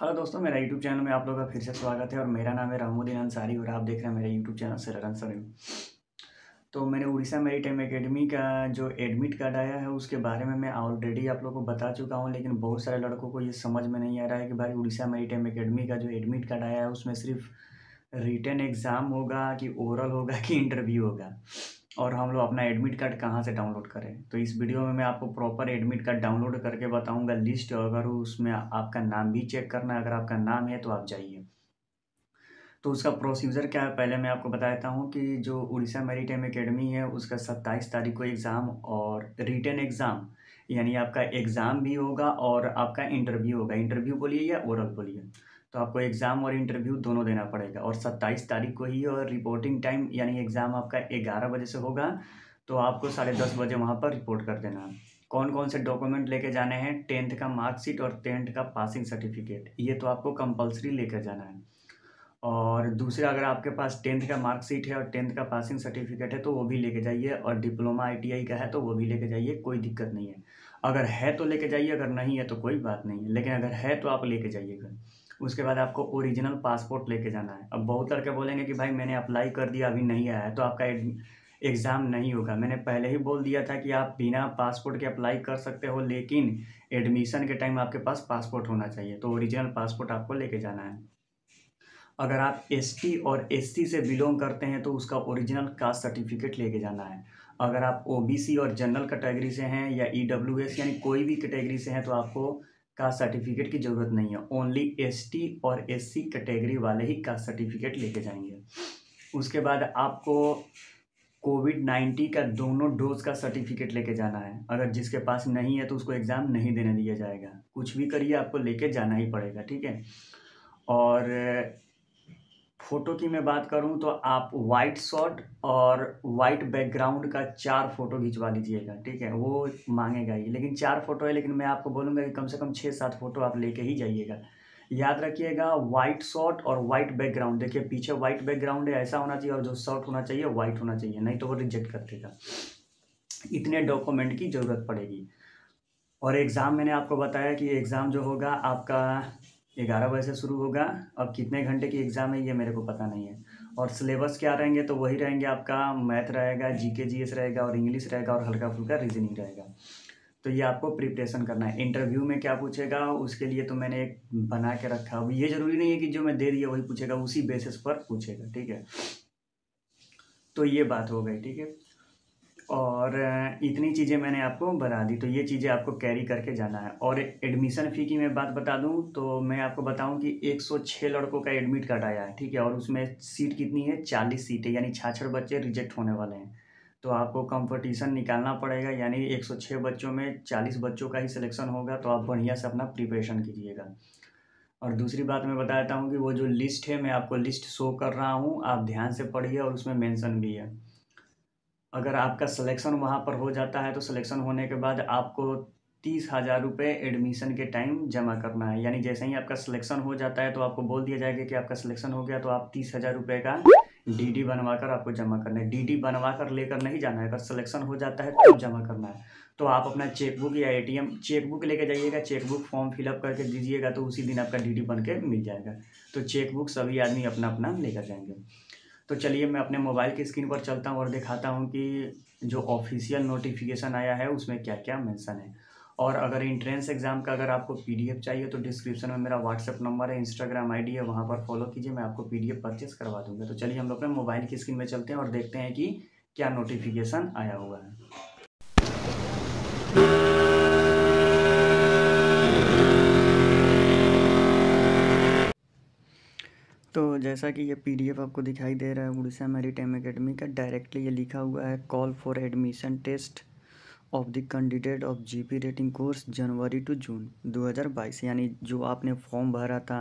Hello दोस्तों, मेरा YouTube channel में आप लोगों का फिर से स्वागत है और मेरा नाम है रहमुद्दीन अंसारी और आप देख रहे हैं मेरे यूट्यूब चैनल से रन सरिम। तो मैंने उड़ीसा मैरीटाइम एकेडमी का जो एडमिट कार्ड आया है उसके बारे में मैं ऑलरेडी आप लोगों को बता चुका हूं, लेकिन बहुत सारे लड़कों को ये समझ में नहीं आ रहा है कि भाई उड़ीसा मैरीटाइम एकेडमी का जो एडमिट कार्ड आया है उसमें सिर्फ रिटन एग्ज़ाम होगा कि ओरल होगा कि इंटरव्यू होगा, और हम लोग अपना एडमिट कार्ड कहाँ से डाउनलोड करें। तो इस वीडियो में मैं आपको प्रॉपर एडमिट कार्ड डाउनलोड करके बताऊंगा लिस्ट। अगर उसमें आपका नाम भी चेक करना है, अगर आपका नाम है तो आप जाइए। तो उसका प्रोसीजर क्या है पहले मैं आपको बता देता हूँ कि जो उड़ीसा मैरीटाइम एकेडमी है उसका 27 तारीख को एग्ज़ाम और रिटन एग्ज़ाम, यानी आपका एग्ज़ाम भी होगा और आपका इंटरव्यू होगा। इंटरव्यू बोलिए या ओरल बोलिए, तो आपको एग्ज़ाम और इंटरव्यू दोनों देना पड़ेगा। और 27 तारीख को ही, और रिपोर्टिंग टाइम यानी एग्ज़ाम आपका 11 बजे से होगा, तो आपको 10:30 बजे वहाँ पर रिपोर्ट कर देना है। कौन कौन से डॉक्यूमेंट लेके जाने हैं? 10th का मार्कशीट और 10th का पासिंग सर्टिफिकेट, ये तो आपको कंपलसरी लेकर जाना है। और दूसरा, अगर आपके पास 10th का मार्कशीट है और 10th का पासिंग सर्टिफिकेट है तो वो भी लेके जाइए, और डिप्लोमा आईटीआई का है तो वो भी लेके जाइए, कोई दिक्कत नहीं है। अगर है तो लेके जाइए, अगर नहीं है तो कोई बात नहीं है, लेकिन अगर है तो आप लेके जाइएगा। उसके बाद आपको ओरिजिनल पासपोर्ट लेके जाना है। अब बहुत लड़के बोलेंगे कि भाई मैंने अप्लाई कर दिया अभी नहीं आया है, तो आपका एग्ज़ाम नहीं होगा। मैंने पहले ही बोल दिया था कि आप बिना पासपोर्ट के अप्लाई कर सकते हो, लेकिन एडमिशन के टाइम आपके पास पासपोर्ट होना चाहिए, तो ओरिजिनल पासपोर्ट आपको लेके जाना है। अगर आप एसटी और एससी से बिलोंग करते हैं तो उसका ओरिजिनल कास्ट सर्टिफिकेट लेके जाना है। अगर आप ओबीसी और जनरल कैटेगरी से हैं या ईडब्ल्यूएस यानी कोई भी कैटेगरी से हैं तो आपको कास्ट सर्टिफिकेट की ज़रूरत नहीं है। ओनली एसटी और एससी कैटेगरी वाले ही कास्ट सर्टिफिकेट लेके जाएंगे। उसके बाद आपको कोविड-19 का दोनों डोज का सर्टिफिकेट लेके जाना है। अगर जिसके पास नहीं है तो उसको एग्ज़ाम नहीं देने दिया जाएगा। कुछ भी करिए, आपको लेके जाना ही पड़ेगा, ठीक है। और फ़ोटो की मैं बात करूँ तो आप वाइट शर्ट और वाइट बैकग्राउंड का 4 फ़ोटो खिंचवा लीजिएगा, ठीक है। वो मांगेगा ही, लेकिन 4 फ़ोटो है, लेकिन मैं आपको बोलूँगा कि कम से कम 6-7 फ़ोटो आप लेके ही जाइएगा। याद रखिएगा, वाइट शर्ट और वाइट बैकग्राउंड, देखिए पीछे वाइट बैकग्राउंड है ऐसा होना चाहिए, और जो शर्ट होना चाहिए वाइट होना चाहिए, नहीं तो वो रिजेक्ट कर देगा। इतने डॉक्यूमेंट की ज़रूरत पड़ेगी। और एग्ज़ाम मैंने आपको बताया कि एग्ज़ाम जो होगा आपका 11 बजे से शुरू होगा। अब कितने घंटे की एग्ज़ाम है ये मेरे को पता नहीं है। और सिलेबस क्या रहेंगे तो वही रहेंगे, आपका मैथ रहेगा, जीके जीएस रहेगा और इंग्लिश रहेगा और हल्का फुल्का रीजनिंग रहेगा। तो ये आपको प्रिपरेशन करना है। इंटरव्यू में क्या पूछेगा उसके लिए तो मैंने एक बना के रखा। अब ये ज़रूरी नहीं है कि जो मैं दे दिया वही पूछेगा, उसी बेसिस पर पूछेगा, ठीक है। तो ये बात हो गई, ठीक है। और इतनी चीज़ें मैंने आपको बता दी, तो ये चीज़ें आपको कैरी करके जाना है। और एडमिशन फ़ी की मैं बात बता दूं तो मैं आपको बताऊं कि 106 लड़कों का एडमिट कार्ड आया है, ठीक है। और उसमें सीट कितनी है? 40 सीटें, यानी 66 बच्चे रिजेक्ट होने वाले हैं। तो आपको कंपटीशन निकालना पड़ेगा, यानी 106 बच्चों में 40 बच्चों का ही सिलेक्शन होगा। तो आप बढ़िया से अपना प्रिपरेशन कीजिएगा। और दूसरी बात मैं बता देता हूँ कि वो जो लिस्ट है, मैं आपको लिस्ट शो कर रहा हूँ, आप ध्यान से पढ़िए, और उसमें मेंशन भी है। अगर आपका सिलेक्शन वहाँ पर हो जाता है तो सिलेक्शन होने के बाद आपको 30,000 रुपये एडमिशन के टाइम जमा करना है। यानी जैसे ही आपका सिलेक्शन हो जाता है तो आपको बोल दिया जाएगा कि आपका सिलेक्शन हो गया, तो आप 30,000 रुपये का डीडी बनवा कर आपको जमा करना है। डीडी बनवा कर लेकर नहीं जाना है, अगर सिलेक्शन हो जाता है तो जमा करना है। तो आप अपना चेकबुक या एटीएम चेकबुक लेके जाइएगा, चेकबुक फॉर्म फिलअप करके दीजिएगा तो उसी दिन आपका डीडी बन के मिल जाएगा। तो चेकबुक सभी आदमी अपना अपना लेकर जाएंगे। तो चलिए मैं अपने मोबाइल की स्क्रीन पर चलता हूँ और दिखाता हूँ कि जो ऑफिशियल नोटिफिकेशन आया है उसमें क्या क्या मेंशन है। और अगर एंट्रेंस एग्ज़ाम का अगर आपको पीडीएफ चाहिए तो डिस्क्रिप्शन में मेरा व्हाट्सएप नंबर है, इंस्टाग्राम आईडी है, वहाँ पर फॉलो कीजिए, मैं आपको पीडीएफ परचेस करवा दूँगा। तो चलिए हम लोग अपने मोबाइल की स्क्रीन में चलते हैं और देखते हैं कि क्या नोटिफिकेशन आया हुआ है। तो जैसा कि ये पीडीएफ आपको दिखाई दे रहा है उड़ीसा मैरीटाइम एकेडमी का, डायरेक्टली ये लिखा हुआ है call for admission test of the candidate of GP rating course January to June 2022। यानी जो आपने फॉर्म भरा था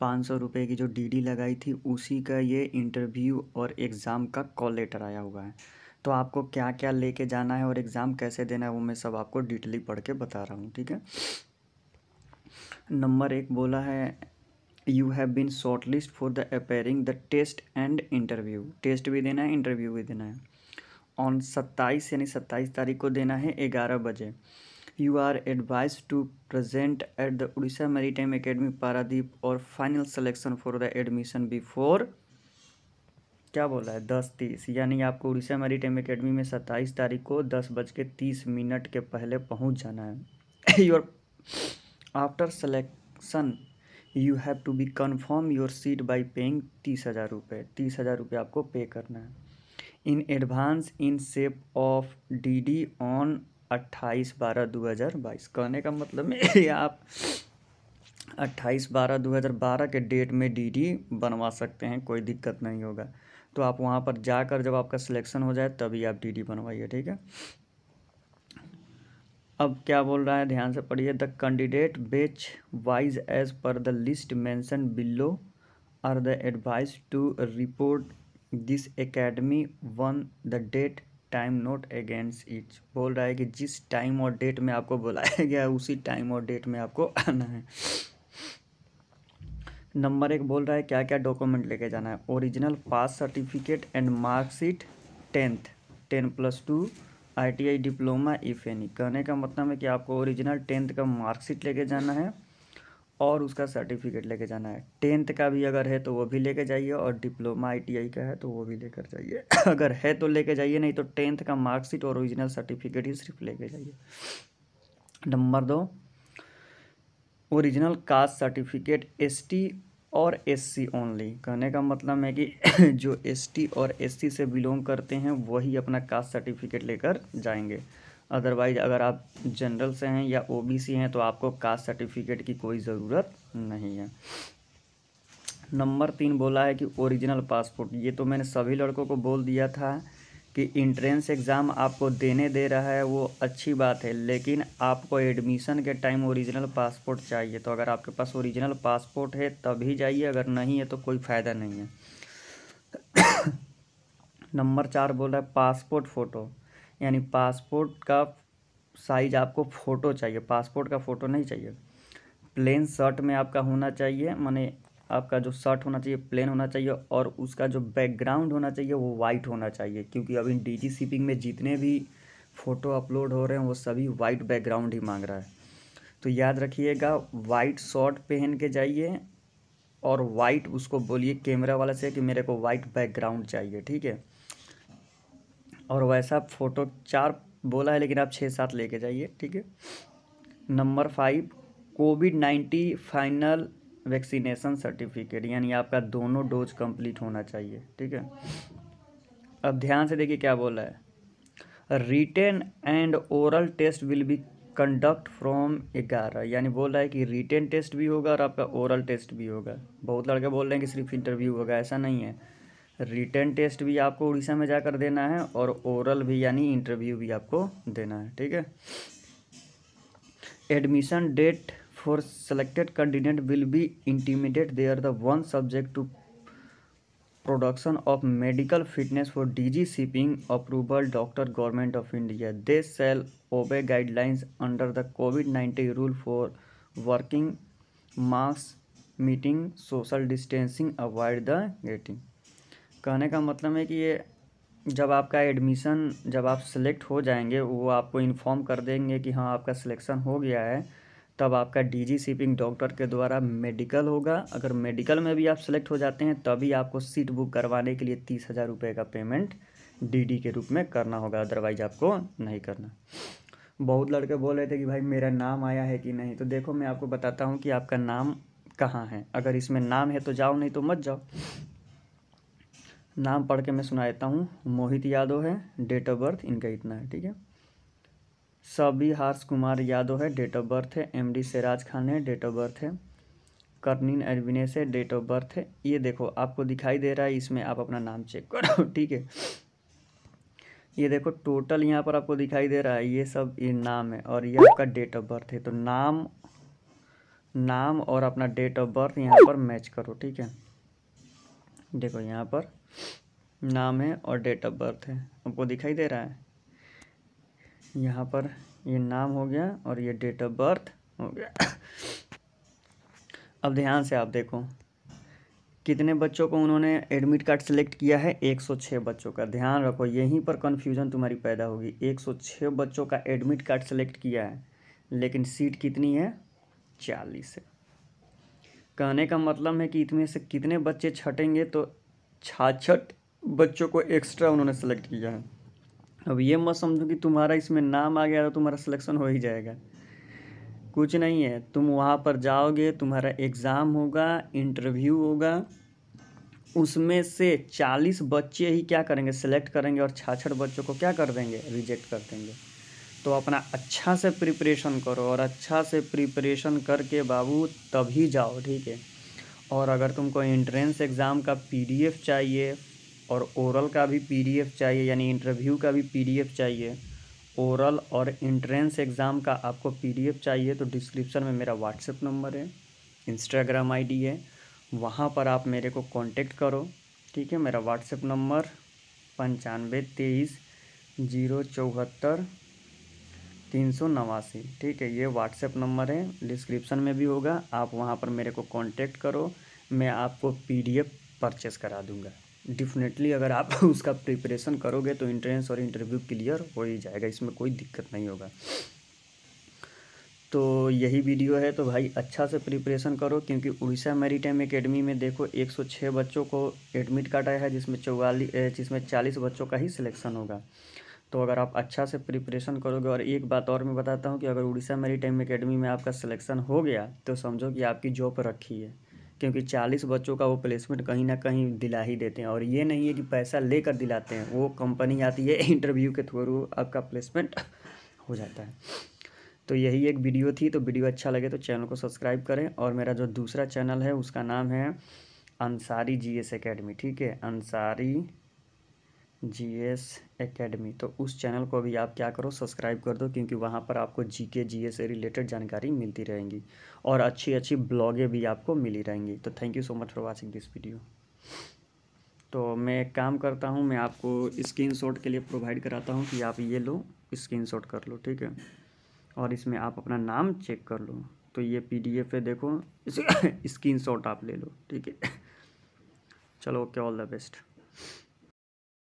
500 रुपये की जो डीडी लगाई थी उसी का ये इंटरव्यू और एग्ज़ाम का कॉल लेटर आया हुआ है। तो आपको क्या क्या लेके जाना है और एग्ज़ाम कैसे देना है वो मैं सब आपको डिटेली पढ़ के बता रहा हूँ, ठीक है। नंबर 1 बोला है you have been shortlist for the appearing the test and interview. Test भी देना है, इंटरव्यू भी देना है। ऑन 27 यानी 27 तारीख को देना है 11 बजे। You are advised to present at the Odisha Maritime Academy Paradip और final selection for the admission before, क्या बोला है, 10:30, यानी आपको उड़ीसा मैरीटाइम एकेडमी में 27 तारीख को 10:30 के पहले पहुंच जाना है। Your after selection you have to be confirm your seat by paying 30,000 रुपये। 30,000 रुपये आपको पे करना है in advance in shape of DD on 28/12/2022। कहने का मतलब में आप 28/12/2012 के डेट में DD बनवा सकते हैं, कोई दिक्कत नहीं होगा। तो आप वहाँ पर जाकर जब आपका सिलेक्शन हो जाए तभी आप DD बनवाइए, ठीक है। अब क्या बोल रहा है, ध्यान से पढ़िए। The candidate batch wise as per the list mention below are the advise to report this academy on the date time note against each. बोल रहा है कि जिस टाइम और डेट में आपको बुलाया गया है उसी टाइम और डेट में आपको आना है। नंबर 1 बोल रहा है क्या क्या डॉक्यूमेंट लेके जाना है। Original pass certificate and marksheet 10th 10+2 ITI diploma if any. कहने का मतलब है कि आपको ओरिजिनल 10th का मार्कशीट लेके जाना है और उसका सर्टिफिकेट लेके जाना है। 10th का भी अगर है तो वो भी लेके जाइए और डिप्लोमा ITI का है तो वो भी लेकर जाइए। अगर है तो लेके जाइए, नहीं तो 10th का मार्कशीट और ओरिजिनल सर्टिफिकेट ही सिर्फ लेके जाइए। Number 2 original caste certificate ST और SC ओनली। कहने का मतलब है कि जो ST और SC से बिलोंग करते हैं वही अपना कास्ट सर्टिफिकेट लेकर जाएंगे। अदरवाइज अगर आप जनरल से हैं या OBC हैं तो आपको कास्ट सर्टिफिकेट की कोई ज़रूरत नहीं है। नंबर 3 बोला है कि ओरिजिनल पासपोर्ट। ये तो मैंने सभी लड़कों को बोल दिया था कि इंट्रेंस एग्ज़ाम आपको देने दे रहा है वो अच्छी बात है, लेकिन आपको एडमिशन के टाइम ओरिजिनल पासपोर्ट चाहिए। तो अगर आपके पास ओरिजिनल पासपोर्ट है तभी जाइए, अगर नहीं है तो कोई फ़ायदा नहीं है। नंबर 4 बोल रहा है पासपोर्ट फ़ोटो, यानी पासपोर्ट का साइज आपको फ़ोटो चाहिए, पासपोर्ट का फ़ोटो नहीं चाहिए। प्लेन शर्ट में आपका होना चाहिए, माने आपका जो शर्ट होना चाहिए प्लेन होना चाहिए और उसका जो बैकग्राउंड होना चाहिए वो वाइट होना चाहिए, क्योंकि अभी DG शिपिंग में जितने भी फ़ोटो अपलोड हो रहे हैं वो सभी वाइट बैकग्राउंड ही मांग रहा है। तो याद रखिएगा, वाइट शर्ट पहन के जाइए और वाइट उसको बोलिए कैमरा वाला से कि मेरे को वाइट बैकग्राउंड चाहिए, ठीक है। और वैसा फ़ोटो 4 बोला है लेकिन आप 6-7 लेके जाइए, ठीक है। Number 5 COVID-19 final vaccination certificate, यानी आपका दोनों डोज कंप्लीट होना चाहिए, ठीक है। अब ध्यान से देखिए क्या बोला है, written and oral test will be conduct from 11, यानी बोल रहा है कि रिटेन टेस्ट भी होगा और आपका ओरल टेस्ट भी होगा। बहुत लड़के बोल रहे हैं कि सिर्फ इंटरव्यू होगा, ऐसा नहीं है। रिटेन टेस्ट भी आपको उड़ीसा में जाकर देना है और ओरल भी यानी इंटरव्यू भी आपको देना है, ठीक है। Admission date for selected candidate will be intimated there the one subject to production of medical fitness for DG shipping approval Dr. Government of India. They shall obey guidelines under the COVID-19 rule for working, mask, meeting, social distancing, avoid the getting। कहने का मतलब है कि ये जब आपका admission जब आप सेलेक्ट हो जाएंगे वो आपको इन्फॉर्म कर देंगे कि हाँ आपका सिलेक्शन हो गया है, तब आपका DG शिपिंग डॉक्टर के द्वारा मेडिकल होगा। अगर मेडिकल में भी आप सेलेक्ट हो जाते हैं तभी आपको सीट बुक करवाने के लिए 30,000 रुपये का पेमेंट DD के रूप में करना होगा, अदरवाइज आपको नहीं करना। बहुत लड़के बोल रहे थे कि भाई मेरा नाम आया है कि नहीं, तो देखो मैं आपको बताता हूँ कि आपका नाम कहाँ है। अगर इसमें नाम है तो जाओ, नहीं तो मत जाओ। नाम पढ़ के मैं सुना देता हूँ। मोहित यादव है, डेट ऑफ बर्थ इनका इतना है, ठीक है। सबी हर्ष कुमार यादव है, डेट ऑफ बर्थ है। MD सिराज खान है, डेट ऑफ बर्थ है। कर्नीन अरविनेश है, डेट ऑफ बर्थ है। ये देखो आपको दिखाई दे रहा है, इसमें आप अपना नाम चेक करो, ठीक है। ये देखो टोटल यहाँ पर आपको दिखाई दे रहा है, ये सब ये नाम है और ये आपका डेट ऑफ बर्थ है। तो नाम और अपना डेट ऑफ बर्थ यहाँ पर मैच करो, ठीक है। देखो यहाँ पर नाम है और डेट ऑफ बर्थ है, आपको दिखाई दे रहा है। यहाँ पर ये नाम हो गया और ये डेट ऑफ बर्थ हो गया। अब ध्यान से आप देखो कितने बच्चों को उन्होंने एडमिट कार्ड सेलेक्ट किया है, 106 बच्चों का। ध्यान रखो यहीं पर कन्फ्यूजन तुम्हारी पैदा होगी। 106 बच्चों का एडमिट कार्ड सेलेक्ट किया है, लेकिन सीट कितनी है, 40 है। कहने का मतलब है कि इतने से कितने बच्चे छटेंगे, तो 66 बच्चों को एक्स्ट्रा उन्होंने सेलेक्ट किया है। अब ये मत समझो कि तुम्हारा इसमें नाम आ गया तो तुम्हारा सिलेक्शन हो ही जाएगा, कुछ नहीं है। तुम वहाँ पर जाओगे, तुम्हारा एग्ज़ाम होगा, इंटरव्यू होगा, उसमें से 40 बच्चे ही क्या करेंगे, सेलेक्ट करेंगे, और 66 बच्चों को क्या कर देंगे, रिजेक्ट कर देंगे। तो अपना अच्छा से प्रिपरेशन करो, और अच्छा से प्रिपरेशन करके बाबू तभी जाओ, ठीक है। और अगर तुमको एंट्रेंस एग्ज़ाम का PDF चाहिए और ओरल का भी PDF चाहिए, यानी इंटरव्यू का भी PDF चाहिए, ओरल और एंट्रेंस एग्ज़ाम का आपको PDF चाहिए, तो डिस्क्रिप्शन में मेरा व्हाट्सएप नंबर है, इंस्टाग्राम ID है, वहाँ पर आप मेरे को कांटेक्ट करो, ठीक है। मेरा व्हाट्सएप नंबर 9523074389, ठीक है। ये व्हाट्सएप नंबर है, डिस्क्रिप्शन में भी होगा, आप वहाँ पर मेरे को कांटेक्ट करो, मैं आपको PDF परचेस करा दूँगा। डेफिनेटली अगर आप उसका प्रिपरेशन करोगे तो एंट्रेंस और इंटरव्यू क्लियर हो ही जाएगा, इसमें कोई दिक्कत नहीं होगा। तो यही वीडियो है, तो भाई अच्छा से प्रिपरेशन करो, क्योंकि उड़ीसा मैरीटाइम एकेडमी में देखो 106 बच्चों को एडमिट कार्ड आया है, जिसमें 40 बच्चों का ही सिलेक्शन होगा। तो अगर आप अच्छा से प्रिपरेशन करोगे, और एक बात और मैं बताता हूँ कि अगर उड़ीसा मैरीटाइम एकेडमी में आपका सिलेक्शन हो गया तो समझो कि आपकी जॉब रखी है, क्योंकि 40 बच्चों का वो प्लेसमेंट कहीं ना कहीं दिला ही देते हैं। और ये नहीं है कि पैसा लेकर दिलाते हैं, वो कंपनी आती है, इंटरव्यू के थ्रू आपका प्लेसमेंट हो जाता है। तो यही एक वीडियो थी, तो वीडियो अच्छा लगे तो चैनल को सब्सक्राइब करें, और मेरा जो दूसरा चैनल है उसका नाम है अंसारी GS एकेडमी, ठीक है, अंसारी GS एकेडमी। तो उस चैनल को भी आप क्या करो, सब्सक्राइब कर दो, क्योंकि वहाँ पर आपको GK GS से रिलेटेड जानकारी मिलती रहेंगी, और अच्छी अच्छी ब्लॉगें भी आपको मिली रहेंगी। तो thank you so much for watching this video. तो मैं एक काम करता हूँ, मैं आपको स्क्रीनशॉट के लिए प्रोवाइड कराता हूँ कि आप ये लो, स्क्रीनशॉट कर लो, ठीक है, और इसमें आप अपना नाम चेक कर लो। तो ये PDF है, देखो, इसे स्क्रीनशॉट आप ले लो, ठीक है। चलो, ओके, ऑल द बेस्ट।